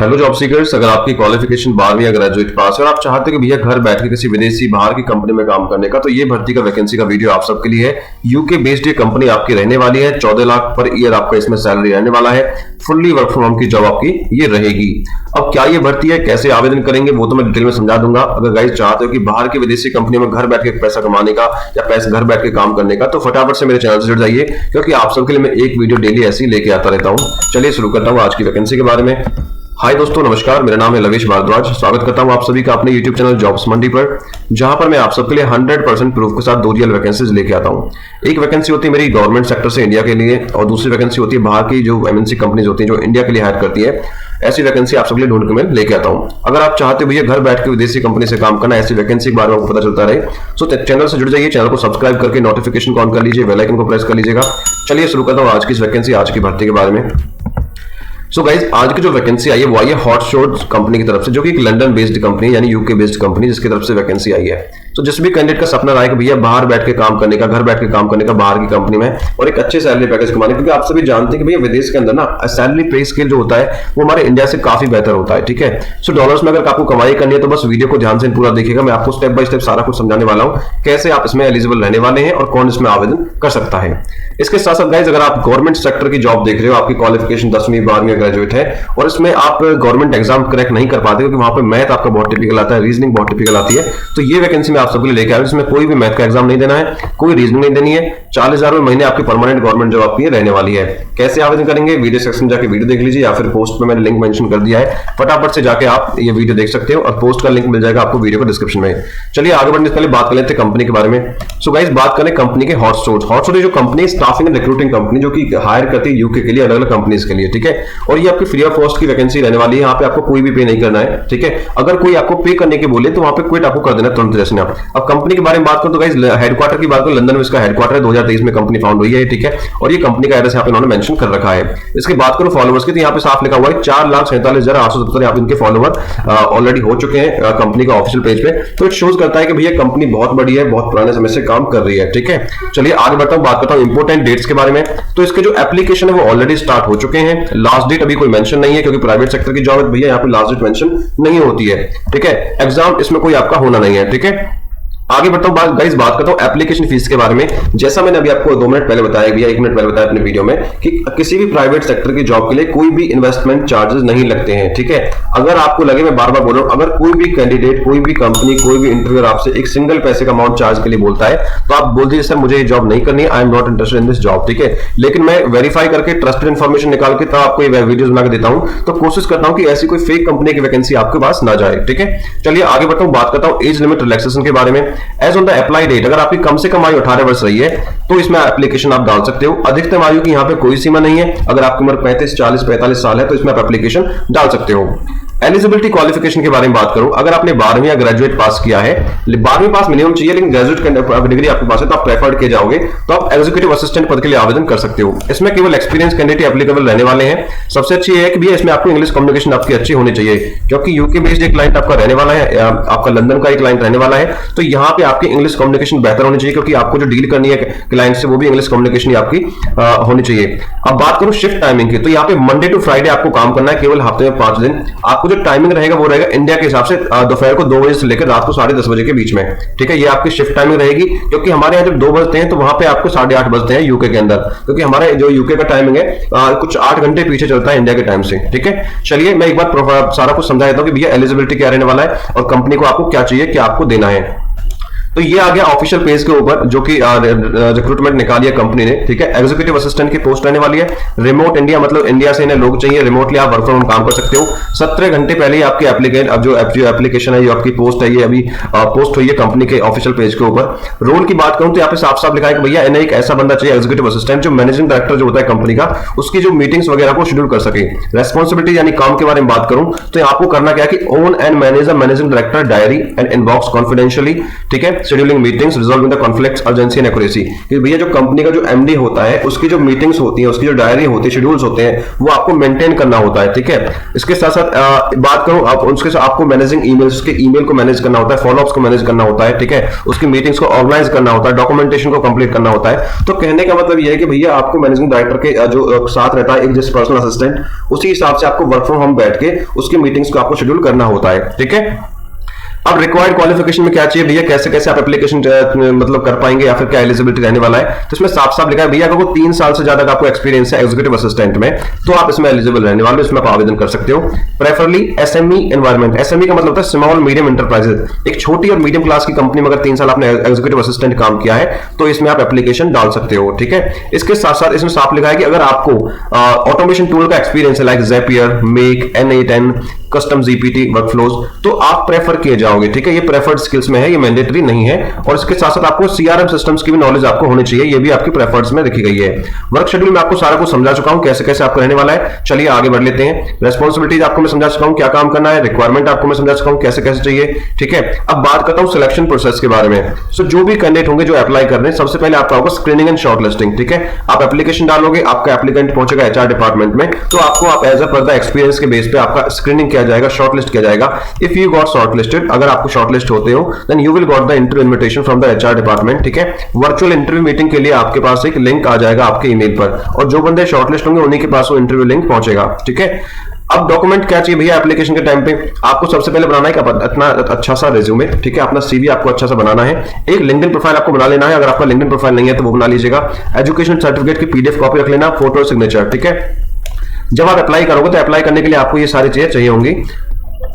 Hello job seekers, अगर आपकी qualification 12वीं या ग्रेजुएट पास है और आप चाहते हो कि भैया घर बैठ के किसी विदेशी बाहर की कंपनी में काम करने का, तो ये भर्ती का वैकेंसी का वीडियो आप सबके लिए है। यूके बेस्ड ये कंपनी आपकी रहने वाली है। 14 लाख पर ईयर आपका इसमें सैलरी रहने वाला है। फुल्ली वर्क फ्रॉम होम की जॉब आपकी ये रहेगी। अब क्या ये भर्ती है, कैसे आवेदन करेंगे, वो तो मैं डिटेल में समझा दूंगा। अगर गाइस चाहते हो कि बाहर की विदेशी कंपनी में घर बैठ के पैसा कमाने का या पैसा घर बैठ के काम करने का, तो फटाफट से मेरे चैनल से जुड़ जाइए, क्योंकि आप सबके लिए मैं एक वीडियो डेली ऐसी लेके आता रहता हूँ। चलिए शुरू करता हूँ आज की वैकेंसी के बारे में। हाय दोस्तों, नमस्कार। मेरा नाम है लवेश भारद्वाज। स्वागत करता हूं आप सभी का अपने YouTube चैनल जॉब्स मंडी पर, जहां पर मैं आप सबके लिए 100% प्रूफ के साथ 2 रियल वैकेंसीज लेके आता हूं। एक वैकेंसी होती है मेरी गवर्नमेंट सेक्टर से इंडिया के लिए, और दूसरी वैकेंसी होती है बाहर की जो MNC कंपनीज होती हैं जो इंडिया के लिए हायर करती है। ऐसी वैकेंसी आप सबके लिए ढूंढ के मैं लेके आता हूं। अगर आप चाहते हो भैया घर बैठ के विदेशी कंपनी से काम करना, ऐसी वैकेंसी के बारे में आपको पता चलता रहे, तो चैनल से जुड़ जाइए। चैनल को सब्सक्राइब करके नोटिफिकेशन को ऑन कर लीजिए, बेल आइकन को प्रेस कर लीजिएगा। चलिए शुरू करता हूं आज की इस वैकेंसी, आज की भर्ती के बारे में। सो गाइज, आज की जो वैकेंसी आई है वो आई है हॉटशॉट कंपनी की तरफ से, जो कि एक लंदन बेस्ड कंपनी है, यानी यूके बेस्ड कंपनी, जिसकी तरफ से वैकेंसी आई है। तो जिस भी कैंडिडेट का सपना रहा है कि भैया बाहर बैठ के काम करने का, घर बैठ के काम करने का बाहर की कंपनी में, और एक अच्छे सैलरी पैकेज कमाने, क्योंकि आप सभी जानते हैं कि भैया विदेश के अंदर ना सैलरी पे स्केल जो होता है वो हमारे इंडिया से काफी बेहतर होता है। ठीक है, सो डॉलर्स में अगर आपको कमाई करनी है तो बस वीडियो को ध्यान से पूरा देखिएगा। मैं आपको स्टेप बाय स्टेप सारा कुछ समझाने वाला हूँ, कैसे आप इसमें एलिजिबल रहने वाले हैं और कौन इसमें आवेदन कर सकता है। इसके साथ साथ गाइज, अगर आप गवर्नमेंट सेक्टर की जॉब देख रहे हो, आपकी क्वालिफिकेशन 10वीं 12वीं ग्रेजुएट है और इसमें आप गवर्नमेंट एग्जाम क्रैक नहीं कर पाते, क्योंकि वहां पे मैथ आपका बहुत टिपिकल आता है, रीजनिंग बहुत टिपिकल आती है, तो ये वैकेंसी में आप सबके लिए लेके आया। इसमें कोई भी मैथ का एग्जाम नहीं देना है, कोई रीजनिंग नहीं देनी है। 40,000 महीने आपकी परमानेंट गवर्नमेंट जॉब आपकी रहने वाली है। कैसे आवेदन करेंगे, वीडियो सेक्शन जाके वीडियो देख लीजिए, या फिर पोस्ट में मैंने लिंक मेंशन कर दिया है, फटाफट से जाके आप ये वीडियो देख सकते हो, और पोस्ट का लिंक मिल जाएगा आपको वीडियो को डिस्क्रिप्शन में। चलिए आगे बढ़ने से पहले बात कर लेते हैं कंपनी के बारे में। सो गाइस, बात करें कंपनी के हॉटशॉट। हॉटशॉट जो company staffing and recruiting company, जो कि हायर करती है यूके के लिए अलग अलग कंपनीज के लिए। ठीक है, और ये आपकी फ्री ऑफ कॉस्ट की वैकेंसी रहने वाली है। यहाँ पे आपको कोई भी पे नहीं करना है। ठीक है, अगर कोई आपको पे करने के बोले तो वहां पे क्विट आपको कर देना तुरंत जैसे आप। अब कंपनी के बारे में बात करूं तो गाइस, हेडक्वार्टर की बात करूं, लंदन में इसका हेडक्वार्टर है। 2023 में कंपनी फाउंड हुई है। ठीक है, और ये कंपनी का एड्रेस यहाँ पे उन्होंने मेंशन कर रखा है। इसकी बात करूं फॉलोवर्स की, तो यहाँ पे साफ लिखा हुआ है 4,47,870 यहाँ पे इनके फॉलोवर ऑलरेडी हो चुके हैं कंपनी का ऑफिशियल पेज पे। तो इट शोज करता है कि भैया कंपनी बहुत बड़ी है, बहुत पुराने समय से काम कर रही है। ठीक है, चलिए आगे बढ़ता हूं, बात करता हूं इंपोर्टेंट डेट्स के बारे में। तो इसके जो एप्लीकेशन है वो ऑलरेडी स्टार्ट हो चुके हैं। लास्ट डेट अभी कोई मेंशन नहीं है, क्योंकि प्राइवेट सेक्टर की जॉब है भैया, यहाँ पे लास्ट डेट मेंशन नहीं होती है। ठीक है, एग्जाम इसमें कोई आपका होना नहीं है। ठीक है, आगे बढ़ता हूं गाइस, बात करता हूं एप्लीकेशन फीस के बारे में। जैसा मैंने अभी आपको 2 मिनट पहले बताया भैया, 1 मिनट पहले बताया अपने वीडियो में, कि किसी भी प्राइवेट सेक्टर की जॉब के लिए कोई भी इन्वेस्टमेंट चार्जेस नहीं लगते हैं। ठीक है, अगर आपको लगे, मैं बार बार बोल रहा हूं, अगर कोई भी कैंडिडेट, कोई भी कंपनी, कोई भी इंटरव्यूअर आपसे एक सिंगल पैसे का अमाउंट चार्ज के लिए बोलता है, तो आप बोल दीजिए सर मुझे ये जॉब नहीं करनी है, I am not interested in this job. ठीक है, लेकिन मैं वेरीफाई करके ट्रस्टेड इन्फॉर्मेशन निकाल के तब आपको ये वीडियोस बना के देता हूं, तो कोशिश करता हूं कि ऐसी कोई फेक कंपनी की वैकेंसी आपके पास ना जाए। ठीक है, चलिए आगे बढ़ता हूं, बात करता हूं एज लिमिट रिलैक्सेशन के बारे में। As on the apply date, अगर आपकी कम से कम आयु 18 वर्ष रही है तो इसमें एप्लीकेशन आप डाल सकते हो। अधिकतम आयु की यहाँ पे कोई सीमा नहीं है। अगर आपकी उम्र 35, 40, 45 साल है तो इसमें आप एप्लीकेशन डाल सकते हो। एलिजिबिलिटी क्वालिफिकेशन के बारे में बात करूं, अगर आपने 12वीं या ग्रेजुएट पास किया है, 12वीं पास मिनिमम चाहिए, लेकिन ग्रेजुएट डिग्री आपके पास है तो आप प्रेफर्ड किए जाओगे, तो आप एग्जीक्यूटिव असिस्टेंट पद के लिए आवेदन कर सकते हो। इसमें केवल एक्सपीरियंस कैंडिडेट एप्लीकेबल रहने वाले हैं। सबसे अच्छी है कि भैया इसमें आपको इंग्लिश कम्युनिकेशन आपकी अच्छी होनी चाहिए, क्योंकि यूके बेस्ड एक क्लाइंट आपका रहने वाला है, आपका लंदन का एक क्लाइंट रहने वाला है, तो यहाँ पे आपकी इंग्लिश कम्युनिकेशन बेहतर होनी चाहिए, क्योंकि आपको जो डील करनी है क्लाइंट से वो भी इंग्लिश कम्युनिकेशन आपकी होनी चाहिए। अब बात करूं शिफ्ट टाइमिंग की, तो यहाँ पे मंडे टू फ्राइडे आपको काम करना है, केवल हफ्ते में 5 दिन। आपको जो टाइमिंग रहेगा वो रहेगा इंडिया के हिसाब से दोपहर को 2 बजे से लेकर रात को 10:30 बजे के बीच में। ठीक है, ये आपकी शिफ्ट टाइमिंग रहेगी, क्योंकि हमारे यहाँ जब 2 बजते हैं तो वहां पे आपको 8:30 बजते हैं यूके के अंदर, क्योंकि हमारे जो यूके का टाइमिंग है कुछ 8 घंटे पीछे चलता है इंडिया के टाइम से। ठीक है, चलिए मैं एक बार सारा कुछ समझा देता हूं कि भैया एलिजिबिलिटी क्या रहने वाला है और कंपनी को आपको क्या चाहिए, क्या आपको देना है। तो ये आ गया ऑफिशियल पेज के ऊपर, जो कि रिक्रूटमेंट निकाली है कंपनी ने। ठीक है, एग्जीक्यूटिव असिस्टेंट की पोस्ट रहने वाली है। रिमोट इंडिया, मतलब इंडिया से इन्हें लोग चाहिए, रिमोटली आप वर्क फ्रॉम होम काम कर सकते हो। 17 घंटे पहले ही आपकी एप्लीकेंट, अब जो एप्लीकेशन है, ये आपकी पोस्ट है, ये अभी पोस्ट हुई है कंपनी के ऑफिशियल पेज के ऊपर। रोल की बात करूं तो यहाँ पे साफ साफ लिखा है कि भैया इन्हें एक ऐसा बंदा चाहिए, एग्जीक्यूटिव असिस्टेंट, जो मैनेजिंग डायरेक्टर जो होता है कंपनी का, उसकी जो मीटिंग्स वगैरह को शेड्यूल कर सके। रेस्पॉन्सिबिलिटी यानी काम के बारे में बात करूं तो आपको करना क्या है कि own and manage a managing director diary and inbox confidentiality. ठीक है, scheduling meetings, resolving the conflicts, urgency and accuracy. कि भैया जो कंपनी का जो एमडी होता है उसकी जो मीटिंग्स होती है, उसकी जो डायरी होती है, शेड्यूल्स होते हैं, वो आपको मेंटेन करना होता है। ठीक है, इसके साथ साथ बात करूं आप उसके साथ आपको मैनेजिंग ईमेल्स, उसके ईमेल को मैनेज करना होता है, फॉलोअप्स को मैनेज करना होता है। ठीक है, उसकी मीटिंग्स को ऑर्गेनाइज करना होता है, डॉक्यूमेंटेशन को कंप्लीट करना होता है। तो कहने का मतलब यह है कि भैया आपको मैनेजिंग डायरेक्टर के जो साथ रहता है एक जैसे पर्सनल असिस्टेंट, उसी हिसाब से आपको वर्क फ्रॉम होम बैठ के उसकी मीटिंग्स को आपको शेड्यूल करना होता है। ठीक है, अब रिक्वायर्ड क्वालिफिकेशन में क्या चाहिए भैया, कैसे कैसे आप एप्लीकेशन मतलब कर पाएंगे या फिर क्या एलिजिबिलिटी रहने वाला है, तो इसमें साफ साफ लिखा है भैया अगर वो 3 साल से ज्यादा का आपको एक्सपीरियंस है एग्जीक्यूटिव असिस्टेंट में, तो आप इसमें एलिजिबल रहने वाले, इसमें आप आवेदन कर सकते हो। प्रेफरली एसएमई एनवायरमेंट, एसएमई का मतलब होता है स्मॉल मीडियम एंटरप्राइजेस, एक छोटी और मीडियम क्लास की कंपनी में अगर 3 साल आपने एग्जीक्यूटिव असिस्टेंट काम किया है तो इसमें आप एप्लीकेशन डाल सकते हो। ठीक है, इसके साथ साथ इसमें साफ लिखा है कि अगर आपको ऑटोमेशन टूल का एक्सपीरियंस है like Zapier, make, N8N, custom GPT workflows, तो आप प्रेफर किए जाओगे। ठीक है, ये प्रेफर्ड स्किल्स में है, ये मैंडेटरी नहीं है। और इसके साथ साथ आपको सीआरएम सिस्टम्स की भी नॉलेज आपको होनी चाहिए, ये भी आपकी प्रेफर्ड्स में लिखी गई है। वर्क शेड्यूल में आपको सारा कुछ समझा चुका हूं, कैसे कैसे आपको रहने वाला है। चलिए आगे बढ़ लेते हैं। रेस्पॉन्सिबिलिटीज आपको मैं समझा चुका हूं, क्या काम करना है। रिक्वायरमेंट आपको मैं समझा चुका हूं, कैसे कैसे चाहिए। ठीक है, अब बात करता हूं सिलेक्शन प्रोसेस के बारे में। सो जो भी कैंडिडेट होंगे जो अप्लाई कर रहे हैं, सबसे पहले आपका होगा स्क्रीनिंग एंड शॉर्टलिस्टिंग। ठीक है, आप एप्लीकेशन डालोगे, आपका एप्लीकेंट पहुंचेगा एचआर डिपार्टमेंट में, तो आपको आप एज अ पर द एक्सपीरियंस के बेस पे आपका स्क्रीनिंग किया जाएगा, शॉर्टलिस्ट किया जाएगा। इफ यू गॉट शॉर्टलिस्टेड, अगर आपको शॉर्टलिस्ट होते हो, then you will got the interview invitation from the HR department. ठीक है, वर्चुअल इंटरव्यू मीटिंग के लिए आपके पास एक लिंक आ जाएगा आपके ईमेल पर, और जो बंदे शॉर्टलिस्ट होंगे उन्हीं के पास वो इंटरव्यू लिंक पहुंचेगा। ठीक है, अब डॉक्यूमेंट क्या चाहिए भैया एप्लीकेशन के टाइम पे, आपको सबसे पहले बनाना है इतना अच्छा सा रिज्यूमे। ठीक है, अपना सीवी आपको अच्छा सा बनाना है। एक लिंक्डइन प्रोफाइल आपको बना लेना है, अगर आपका लिंक्डइन प्रोफाइल नहीं है तो वो बना लीजिएगा। एजुकेशन सर्टिफिकेट की पीडीएफ कॉपी रख लेना, फोटो, सिग्नेचर। ठीक है, जब आप अप्लाई करोगे तो अप्लाई करने के लिए आपको ये सारी चीजें चाहिए होंगी।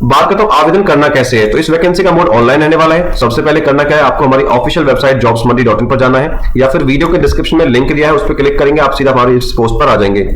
बात करता हूं आवेदन करना कैसे है, तो इस वैकेंसी का मोड ऑनलाइन रहने वाला है। सबसे पहले करना क्या है, आपको हमारी ऑफिशियल वेबसाइट jobsmandi.in पर जाना है, या फिर वीडियो के डिस्क्रिप्शन में लिंक दिया है उस पर क्लिक करेंगे, आप सीधा हमारी इस पोस्ट पर आ जाएंगे।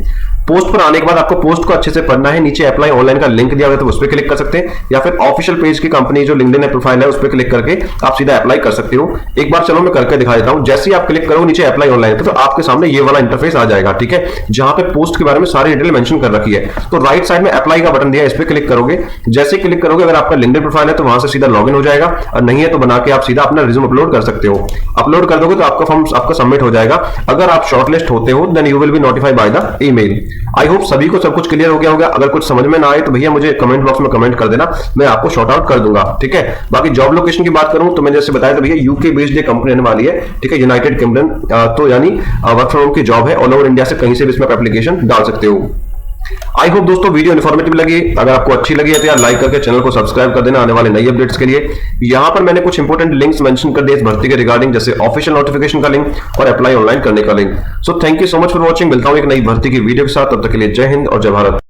पोस्ट पर आने के बाद आपको पोस्ट को अच्छे से पढ़ना है, नीचे अप्लाई ऑनलाइन का लिंक दिया हुआ है तो उस पर क्लिक कर सकते हैं, या फिर ऑफिशियल पेज की कंपनी जो लिंक्डइन प्रोफाइल है उस पर क्लिक करके आप सीधा अप्लाई कर सकते हो। एक बार चलो मैं करके दिखा देता हूं। जैसे ही आप क्लिक करोगे नीचे अप्लाई ऑनलाइन पे, तो आपके सामने ये वाला इंटरफेस आ जाएगा। ठीक है, जहां पे पोस्ट के बारे में सारी डिटेल मेंशन कर रखी है, तो राइट साइड में अप्लाई का बटन दिया है, इस पर क्लिक करोगे। जैसे ही क्लिक करोगे, अगर आपका लिंक्डइन प्रोफाइल है तो वहां से सीधा लॉगिन हो जाएगा, और नहीं है तो बना के आप सीधा अपना रिज्यूम अपलोड कर सकते हो। अपलोड कर दोगे तो आपका फॉर्म आपका सबमिट हो जाएगा। अगर आप शॉर्टलिस्ट होते हो then you will be notified by the email. I hope सभी को सब कुछ क्लियर हो गया होगा। अगर कुछ समझ में ना आए तो भैया मुझे कमेंट बॉक्स में कमेंट कर देना, मैं आपको शॉर्ट आउट कर दूंगा। ठीक है, बाकी जॉब लोकेशन की बात करूं तो मैंने जैसे बताया था भैया यूके बेस्ड ये कंपनी रहने वाली है। ठीक है, यूनाइटेड किंगडम, तो यानी वर्क फ्रॉम होम की जॉब है, ऑल ओवर इंडिया से कहीं से भी इसमें आप एप्लीकेशन डाल सकते हो। आई होप दोस्तों वीडियो इन्फॉर्मेटिव लगी। अगर आपको अच्छी लगी है तो यार लाइक करके चैनल को सब्सक्राइब कर देना आने वाले नई अपडेट्स के लिए। यहां पर मैंने कुछ इंपॉर्टेंट लिंक्स मेंशन कर दिए इस भर्ती के रिगार्डिंग, जैसे ऑफिशियल नोटिफिकेशन का लिंक और अप्लाई ऑनलाइन करने का link. So thank you so much for watching. मिलता हूं एक नई भर्ती की वीडियो के साथ, तब तक के लिए जय हिंद और जय भारत।